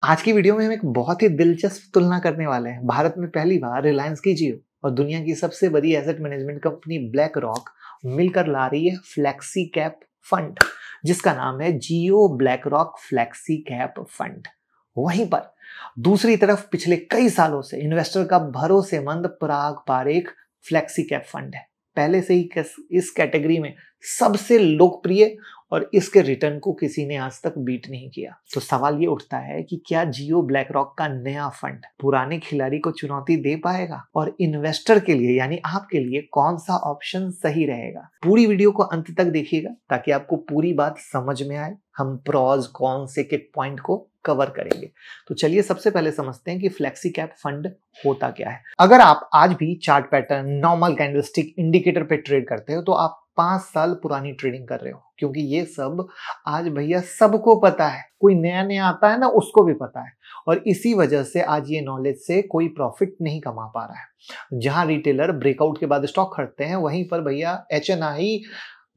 आज की वीडियो में हम एक बहुत ही दिलचस्प तुलना करने वाले हैं। भारत में पहली बार रिलायंस की जियो और दुनिया की सबसे बड़ी asset management company black rock मिलकर ला रही है फ्लेक्सी कैप फंड, जिसका नाम है Jio BlackRock flexi cap fund. वहीं पर दूसरी तरफ पिछले कई सालों से इन्वेस्टर का भरोसेमंद पराग पारेख फ्लेक्सी कैप फंड है। पहले से ही इस कैटेगरी में सबसे लोकप्रिय और इसके रिटर्न को किसी ने आज तक बीट नहीं किया। तो सवाल ये उठता है कि क्या जियो ब्लैक रॉक का नया फंड पुराने खिलाड़ी को चुनौती दे पाएगा और इन्वेस्टर के लिए यानी आपके लिए कौन सा ऑप्शन सही रहेगा। पूरी वीडियो को अंत तक देखिएगा ताकि आपको पूरी बात समझ में आए। हम प्रॉज कॉन्स एक एक पॉइंट को कवर करेंगे। तो चलिए सबसे पहले समझते हैं कि फ्लेक्सी कैप फंड होता क्या है। अगर आप आज भी chart pattern, normal candlestick, indicator पे ट्रेड करते हो तो आप 5 साल पुरानी ट्रेडिंग कर रहे हो, क्योंकि ये सब आज भैया सबको पता है। कोई नया नया आता है ना, उसको भी पता है और इसी वजह से आज ये नॉलेज से कोई प्रॉफिट नहीं कमा पा रहा है। जहां रिटेलर ब्रेकआउट के बाद स्टॉक खरीदते हैं, वहीं पर भैया एचएनआई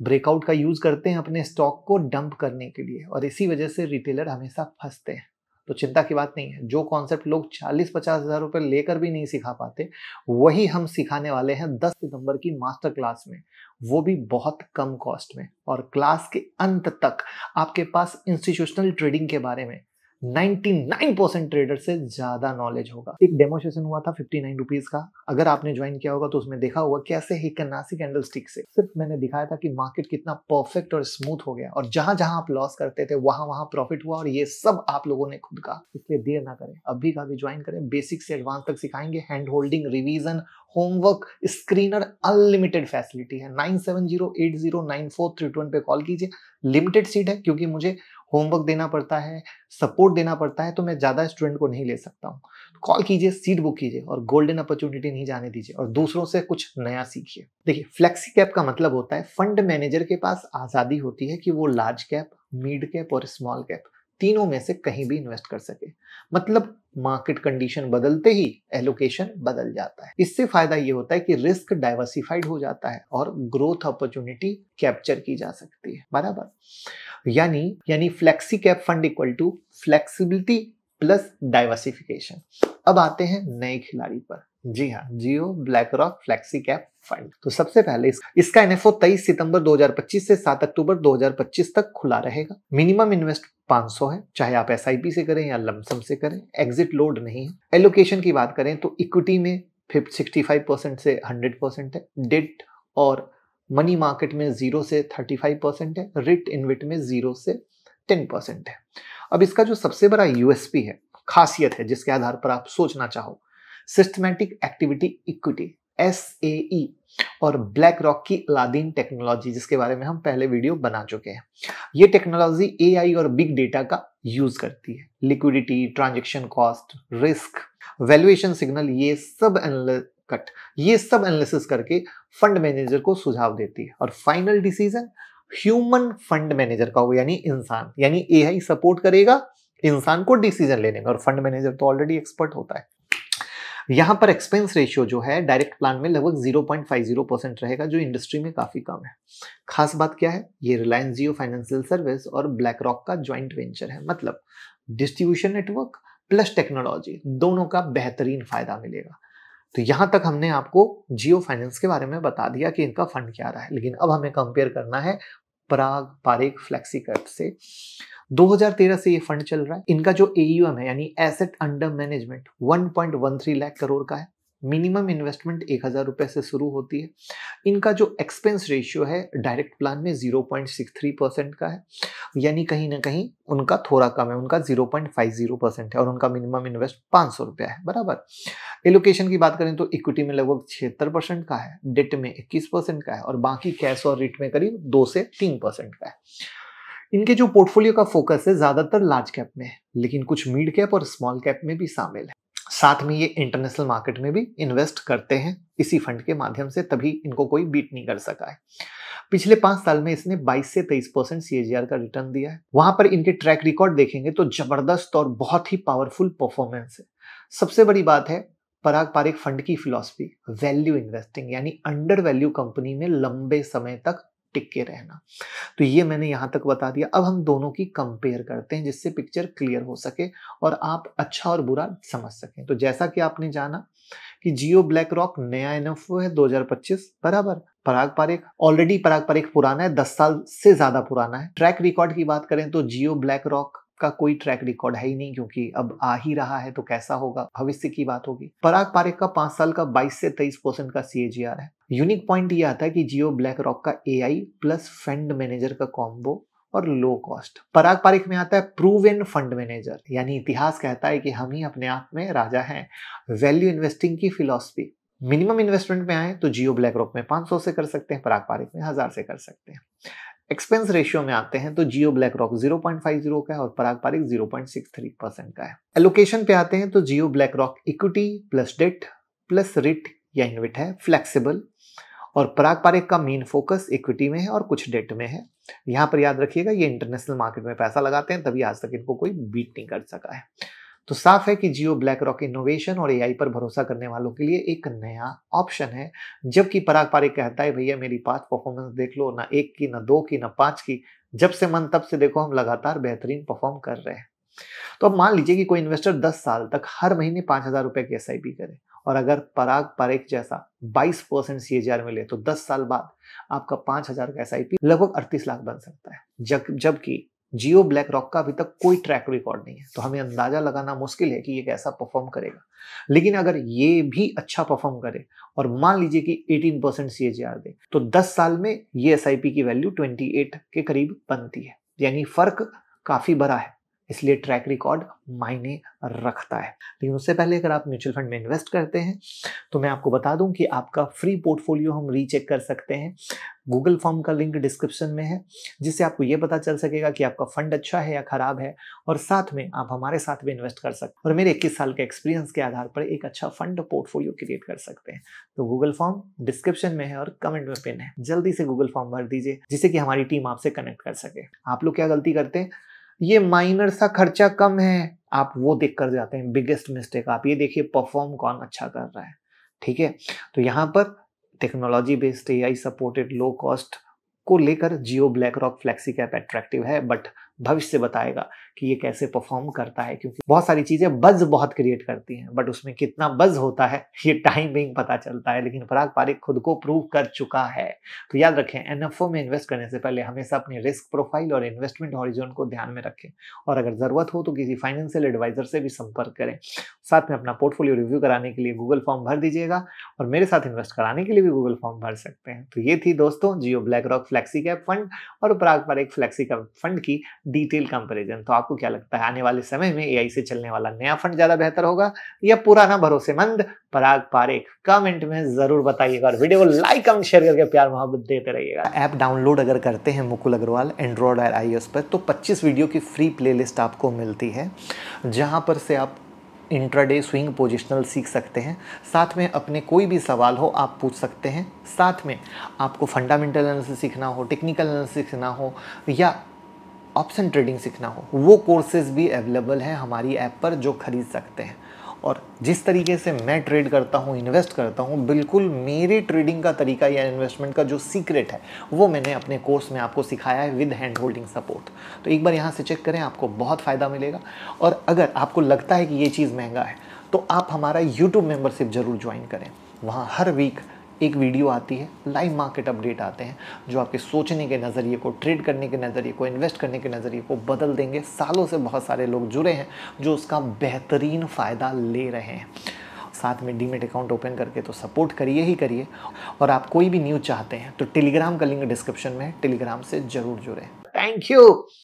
ब्रेकआउट का यूज करते हैं अपने स्टॉक को डंप करने के लिए और इसी वजह से रिटेलर हमेशा फंसते हैं। तो चिंता की बात नहीं है। जो कॉन्सेप्ट लोग 40-50 हजार रुपए लेकर भी नहीं सिखा पाते, वही हम सिखाने वाले हैं 10 सितंबर की मास्टर क्लास में, वो भी बहुत कम कॉस्ट में। और क्लास के अंत तक आपके पास इंस्टीट्यूशनल ट्रेडिंग के बारे में 99% ट्रेडर से ज्यादा नॉलेज होगा। एक डेमो सेशन हुआ था 59 रुपीज का, अगर आपने ज्वाइन किया होगा तो उसमें देखा होगा कैसे हिकन्नासी कैंडलस्टिक से सिर्फ मैंने दिखाया था कि मार्केट कितना परफेक्ट और स्मूथ हो गया और जहां जहां आप लॉस करते थे वहां वहां प्रॉफिट हुआ। और ये सब आप लोगों ने खुद कहा, इसलिए देर ना करें, अभी का भी ज्वाइन करें। बेसिक से एडवांस तक सिखाएंगे, hand holding, revision, homework, screener, unlimited facility है। 9708094321 पे कॉल कीजिए। लिमिटेड सीट है क्योंकि मुझे होमवर्क देना पड़ता है, सपोर्ट देना पड़ता है, तो मैं ज्यादा स्टूडेंट को नहीं ले सकता हूँ। कॉल कीजिए, सीट बुक कीजिए और गोल्डन अपॉर्चुनिटी नहीं जाने दीजिए और दूसरों से कुछ नया सीखिए। देखिए, फ्लेक्सी कैप का मतलब होता है फंड मैनेजर के पास आजादी होती है कि वो लार्ज कैप, मिड कैप और स्मॉल कैप तीनों में से कहीं भी इन्वेस्ट कर सके। मतलब मार्केट कंडीशन बदलते ही एलोकेशन बदल जाता है। इससे फायदा ये होता है कि रिस्क डाइवर्सिफाइड हो जाता है और ग्रोथ अपॉर्चुनिटी कैप्चर की जा सकती है। बराबर, यानी flexi cap fund equal to flexibility plus diversification. अब आते हैं नए खिलाड़ी पर। जी हाँ, Jio BlackRock flexi cap fund. तो सबसे पहले इसका एनएफओ 23 सितंबर 2025 से 7 अक्टूबर 2025 तक खुला रहेगा। मिनिमम इन्वेस्ट 500 है, चाहे आप एसआईपी से करें या लमसम से करें। एग्जिट लोड नहीं है। एलोकेशन की बात करें तो इक्विटी में 65% से 100% है। डेट और मनी मार्केट में 0 से 35% है। रिट इनविट में 0 से 10% है। अब इसका जो सबसे बड़ा यूएसपी है, खासियत है, जिसके आधार पर आप सोचना चाहो, सिस्टमैटिक एक्टिविटी इक्विटी SAE और ब्लैक रॉक की अलादीन टेक्नोलॉजी, जिसके बारे में हम पहले वीडियो बना चुके हैं। ये टेक्नोलॉजी AI और बिग डेटा का यूज करती है। Liquidity, transaction cost, risk, valuation signal, ये सब एनालिसिस करके फंड मैनेजर को सुझाव देती है और final decision human fund manager का होगा, यानी इंसान। यानी AI सपोर्ट करेगा इंसान को डिसीजन लेने में और फंड मैनेजर तो ऑलरेडी एक्सपर्ट होता है। यहां पर एक्सपेंस रेशियो जो है डायरेक्ट प्लान में लगभग 0.50% रहेगा, जो इंडस्ट्री में काफी कम है। खास बात क्या है, ये रिलायंस जियो फाइनेंशियल सर्विस और ब्लैक रॉक का ज्वाइंट वेंचर है। मतलब डिस्ट्रीब्यूशन नेटवर्क प्लस टेक्नोलॉजी, दोनों का बेहतरीन फायदा मिलेगा। तो यहां तक हमने आपको जियो फाइनेंस के बारे में बता दिया कि इनका फंड क्या रहा है, लेकिन अब हमें कंपेयर करना है पराग पारेख फ्लेक्सी कैप से। 2013 से ये फंड चल रहा है। इनका जो AUM है यानी asset under management 1.13 lakh crore का है। मिनिमम इन्वेस्टमेंट 1000 रुपए से शुरू होती है। इनका जो एक्सपेंस रेशियो है डायरेक्ट प्लान में 0.63% का है, यानी कहीं ना कहीं उनका थोड़ा कम है, उनका 0.50% है और उनका मिनिमम इन्वेस्ट 500 रुपया है। बराबर, एलोकेशन की बात करें तो इक्विटी में लगभग 76% का है, डेट में 21% का है और बाकी कैश और रिट में करीब 2 से 3% का है। इनके जो पोर्टफोलियो का फोकस है ज्यादातर लार्ज कैप में है, लेकिन कुछ मिड कैप और स्मॉल कैप में भी शामिल है। साथ में ये इंटरनेशनल मार्केट में भी इन्वेस्ट करते हैं इसी फंड के माध्यम से, तभी इनको कोई बीट नहीं कर सका है। पिछले 5 साल में इसने 22 से 23% CAGR का रिटर्न दिया है। वहां पर इनके ट्रैक रिकॉर्ड देखेंगे तो जबरदस्त और बहुत ही पावरफुल परफॉर्मेंस है। सबसे बड़ी बात है पराग पारेख फंड की फिलॉसफी, वैल्यू इन्वेस्टिंग, यानी अंडर वैल्यू कंपनी में लंबे समय तक टिक के रहना। तो ये मैंने यहाँ तक बता दिया। अब हम दोनों की कंपेयर करते हैं जिससे पिक्चर क्लियर हो सके और आप अच्छा और बुरा समझ सकें। तो जैसा कि आपने जाना कि जियो ब्लैक रॉक नया एनएफओ है 2025 बराबर। पराग पारेख ऑलरेडी, पराग पारेख पुराना है, 10 साल से ज्यादा पुराना है। ट्रैक रिकॉर्ड की बात करें तो जियो ब्लैक रॉक का कोई ट्रैक रिकॉर्ड है ही नहीं, क्योंकि अब आ ही रहा है तो कैसा होगा, भविष्य की बात होगी। पराग पारेख का 5 साल का 22 से 23% का CAGR है। यूनिक पॉइंट ये आता है कि जियो ब्लैक रॉक का AI प्लस फंड मैनेजर का कॉम्बो और लो कॉस्ट। पराग पारेख में आता है प्रूवन फंड मैनेजर, यानी इतिहास कहता है कि हम ही अपने आप में राजा हैं। वैल्यू इन्वेस्टिंग की फिलॉसफी, मिनिमम इन्वेस्टमेंट में आए तो जियो ब्लैक रॉक में 500 से कर सकते हैं, पराग पारेख में 1000 से कर सकते हैं। एक्सपेंस रेशियो में आते हैं तो जियो ब्लैक रॉक 0.50 का है और पराग पारेख 0.63% का है। एलोकेशन पे आते हैं तो Jio BlackRock equity plus debt plus REIT या इनविट है, फ्लेक्सिबल। और पराग पारेख का मेन फोकस इक्विटी में है और कुछ डेट में है। यहाँ पर याद रखिएगा ये इंटरनेशनल मार्केट में पैसा लगाते हैं, तभी आज तक इनको कोई बीट नहीं कर सका है। तो साफ है कि जियो ब्लैक रॉक इनोवेशन और AI पर भरोसा करने वालों के लिए एक नया ऑप्शन है। जबकि पराग पारेख कहता है भैया मेरी पास्ट परफॉर्मेंस देख लो, ना 1 की, ना 2 की, ना 5 की, जब से मन तब से देखो हम लगातार बेहतरीन परफॉर्म कर रहे हैं। तो अब मान लीजिए कि कोई इन्वेस्टर 10 साल तक हर महीने 5,000 रुपए की SIP करे और अगर पराग पारेख जैसा 22% CAGR मिले तो 10 साल बाद आपका 5,000 का SIP लगभग 38 लाख बन सकता है। जबकि जियो ब्लैक रॉक का अभी तक कोई ट्रैक रिकॉर्ड नहीं है, तो हमें अंदाजा लगाना मुश्किल है कि ये कैसा परफॉर्म करेगा। लेकिन अगर ये भी अच्छा परफॉर्म करे और मान लीजिए कि 18% CAGR दे तो 10 साल में ये SIP की वैल्यू 28 के करीब बनती है, यानी फर्क काफी बड़ा है। इसलिए ट्रैक रिकॉर्ड मायने रखता है। लेकिन उससे पहले अगर आप म्यूचुअल फंड में इन्वेस्ट करते हैं तो मैं आपको बता दूं कि आपका फ्री पोर्टफोलियो हम रीचेक कर सकते हैं। गूगल फॉर्म का लिंक डिस्क्रिप्शन में है, जिससे आपको ये पता चल सकेगा कि आपका फंड अच्छा है या खराब है, और साथ में आप हमारे साथ भी इन्वेस्ट कर सकते हैं और मेरे 21 साल के एक्सपीरियंस के आधार पर एक अच्छा फंड पोर्टफोलियो क्रिएट कर सकते हैं। तो गूगल फॉर्म डिस्क्रिप्शन में है और कमेंट में पिन है, जल्दी से गूगल फॉर्म भर दीजिए जिससे कि हमारी टीम आपसे कनेक्ट कर सके। आप लोग क्या गलती करते हैं, ये माइनर सा खर्चा कम है, आप वो देख कर जाते हैं। बिगेस्ट मिस्टेक, आप ये देखिए परफॉर्म कौन अच्छा कर रहा है। ठीक है, तो यहाँ पर technology based AI supported low cost को लेकर Jio BlackRock flexi cap attractive है, बट भविष्य बताएगा कि ये कैसे परफॉर्म करता है, क्योंकि बहुत सारी चीजें बज बहुत क्रिएट करती हैं, बट उसमें कितना बज होता है ये टाइम बिंग पता चलता है। लेकिन पराग पारेख खुद को प्रूव कर चुका है। तो याद रखें, एनएफओ में इन्वेस्ट करने से पहले हमेशा अपनी रिस्क प्रोफाइल और इन्वेस्टमेंट हॉरिजॉन को ध्यान में रखें, और अगर जरूरत हो तो किसी फाइनेंशियल एडवाइजर से भी संपर्क करें। साथ में अपना पोर्टफोलियो रिव्यू कराने के लिए गूगल फॉर्म भर दीजिएगा और मेरे साथ इन्वेस्ट कराने के लिए भी गूगल फॉर्म भर सकते हैं। तो ये थी दोस्तों Jio BlackRock flexi cap fund और Parag Parikh flexi cap fund की डिटेल कंपैरिजन। तो आपको क्या लगता है, आने वाले समय में AI से चलने वाला नया फंड ज्यादा बेहतर होगा या पुराना भरोसेमंद पराग पारेख? कमेंट में जरूर बताइएगा और वीडियो को लाइक कमेंट शेयर करके प्यार मोहब्बत देते रहिएगा। ऐप डाउनलोड अगर करते हैं मुकुल अग्रवाल एंड्रॉयड और iOS पर तो 25 वीडियो की फ्री प्लेलिस्ट आपको मिलती है, जहां पर से आप इंट्राडे स्विंग पोजिशनल सीख सकते हैं। साथ में अपने कोई भी सवाल हो आप पूछ सकते हैं। साथ में आपको फंडामेंटल एनालिसिस सीखना हो, टेक्निकल एनालिसिस सीखना हो या ऑप्शन ट्रेडिंग सीखना हो, वो कोर्सेज भी अवेलेबल हैं हमारी ऐप पर जो खरीद सकते हैं। और जिस तरीके से मैं ट्रेड करता हूँ, इन्वेस्ट करता हूँ, बिल्कुल मेरे ट्रेडिंग का तरीका या इन्वेस्टमेंट का जो सीक्रेट है वो मैंने अपने कोर्स में आपको सिखाया है विद हैंड होल्डिंग सपोर्ट। तो एक बार यहाँ से चेक करें, आपको बहुत फ़ायदा मिलेगा। और अगर आपको लगता है कि ये चीज़ महंगा है तो आप हमारा यूट्यूब मेंबरशिप ज़रूर ज्वाइन करें। वहाँ हर वीक एक वीडियो आती है, लाइव मार्केट अपडेट आते हैं जो आपके सोचने के नज़रिए को, ट्रेड करने के नज़रिए को, इन्वेस्ट करने के नज़रिए को बदल देंगे। सालों से बहुत सारे लोग जुड़े हैं जो उसका बेहतरीन फ़ायदा ले रहे हैं। साथ में डीमेट अकाउंट ओपन करके तो सपोर्ट करिए ही करिए। और आप कोई भी न्यूज़ चाहते हैं तो टेलीग्राम का लिंक डिस्क्रिप्शन में है, टेलीग्राम से ज़रूर जुड़ें। Thank you.